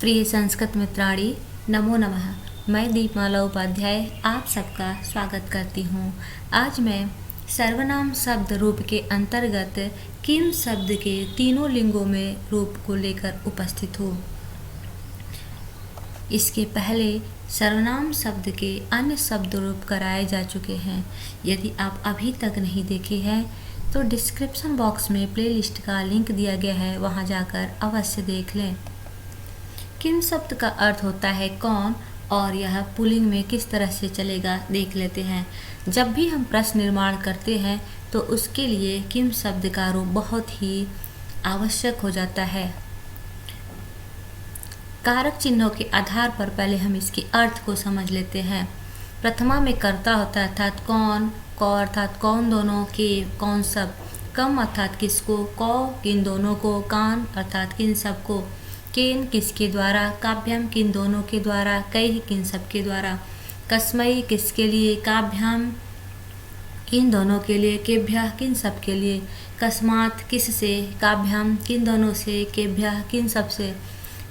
प्रिय संस्कृत मित्राणी, नमो नमः। मैं दीपमाला उपाध्याय आप सबका स्वागत करती हूँ। आज मैं सर्वनाम शब्द रूप के अंतर्गत किम शब्द के तीनों लिंगों में रूप को लेकर उपस्थित हूँ। इसके पहले सर्वनाम शब्द के अन्य शब्द रूप कराए जा चुके हैं। यदि आप अभी तक नहीं देखे हैं तो डिस्क्रिप्शन बॉक्स में प्लेलिस्ट का लिंक दिया गया है, वहां जाकर अवश्य देख लें। किम शब्द का अर्थ होता है कौन, और यह पुल्लिंग में किस तरह से चलेगा देख लेते हैं। जब भी हम प्रश्न निर्माण करते हैं तो उसके लिए किम शब्द का रूप बहुत ही आवश्यक हो जाता है। कारक चिन्हों के आधार पर पहले हम इसके अर्थ को समझ लेते हैं। प्रथमा में कर्ता होता है अर्थात कौन, कौ अर्थात कौन दोनों, के कौन सब, कम अर्थात किसको, कौ किन दोनों को, कान अर्थात किन सब को, केन किसके द्वारा, काभ्याम किन दोनों के द्वारा, कई किन सब के द्वारा, कस्मई किसके लिए, काभ्याम किन दोनों के लिए, केभ्यः किन सब के लिए, कस्मात् किस से, काभ्याम किन दोनों से, केभ्यः किन सब से,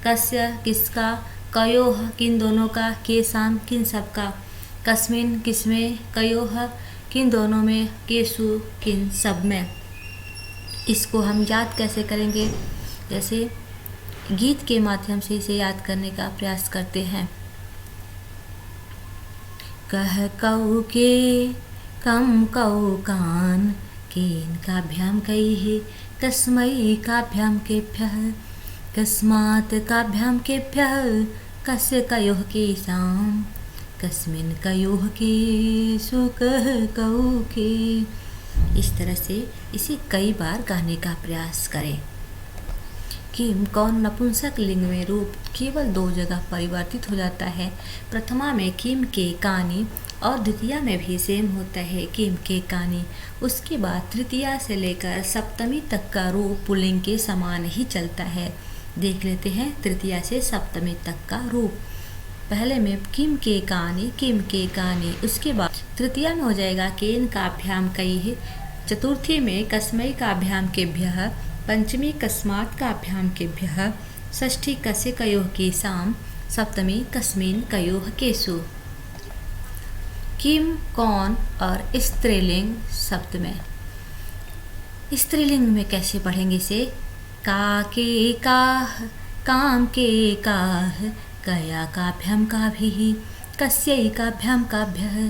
कस्य किसका, कयोः किन दोनों का, केसाम किन सब का, कस्मिन् किसमें, कयोः किन दोनों में, केषु किन सब में। इसको हम याद कैसे करेंगे, जैसे गीत के माध्यम से इसे याद करने का प्रयास करते हैं। कह कौ के, कम कौ कान, केन काभ्याम कैः, कस्मै काभ्याम केभ्यः, कस्मात् काभ्याम केभ्यः, कस्य कयोः केषां, कस्मिन् कयोः केषु कह कौ के। इस तरह से इसे कई बार गाने का प्रयास करें। किम कौन नपुंसक लिंग में रूप केवल दो जगह परिवर्तित हो जाता है। प्रथमा में किम के कानी और द्वितीया में भी सेम होता है किम के कानी। उसके बाद तृतीया से लेकर सप्तमी तक का रूप पुल्लिंग के समान ही चलता है। देख लेते हैं तृतीया से सप्तमी तक का रूप। पहले में किम के कानी, उसके बाद तृतीया में हो जाएगा केन काभ्याम कैः, चतुर्थी में कस्मै काभ्याम केभ्यः, पंचमी कस्मात् काभ्याम केभ्यः, षष्ठी कस्य कयोः केषां, सप्तमी कस्मिन् कयोः केषु। किम कौन और स्त्रीलिंग शब्द में, स्त्रीलिंग में कैसे पढ़ेंगे इसे, का के काः, काम के काः, कया काभ्याम काभिः, कस्यै काभ्याम काभ्यः,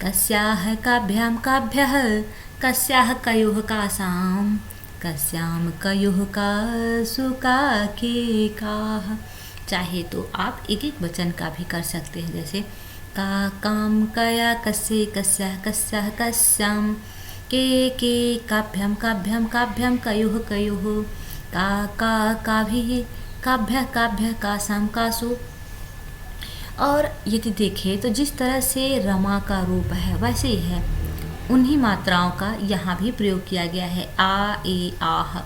कस्याः काभ्याम काभ्यः, कस्याः कयोः कासां, कस्याम कयोः कासु का के काः। चाहे तो आप एक एक वचन का भी कर सकते हैं, जैसे का काम कया कस्य कस्याः कस्याः कस्याम, के काभ्याम काभ्याम काभ्याम कयोः कयोः, का काभिः काभ्यः काभ्यः कासाम कासु। और यदि देखें तो जिस तरह से रमा का रूप है वैसे ही है, उन्हीं मात्राओं का यहाँ भी प्रयोग किया गया है। आ ए आह,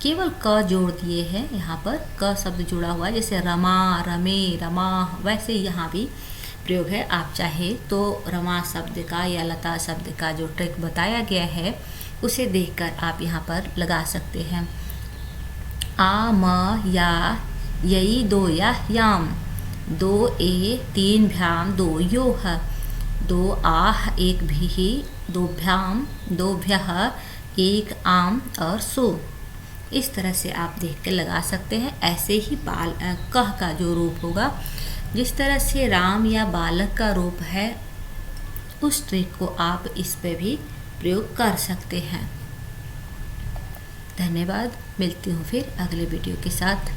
केवल क जोड़ दिए हैं, यहाँ पर क शब्द जुड़ा हुआ है, जैसे रमा रमे रमा, वैसे यहाँ भी प्रयोग है। आप चाहे तो रमा शब्द का या लता शब्द का जो ट्रिक बताया गया है उसे देखकर आप यहाँ पर लगा सकते हैं। आ म या यई दो या याम, दो ए तीन भ्याम दो योह, दो आह एक भी, दो भ्याम दो भ्यः, एक आम और सो। इस तरह से आप देख के लगा सकते हैं। ऐसे ही कह का जो रूप होगा, जिस तरह से राम या बालक का रूप है, उस ट्रिक को आप इस पे भी प्रयोग कर सकते हैं। धन्यवाद। मिलती हूँ फिर अगले वीडियो के साथ।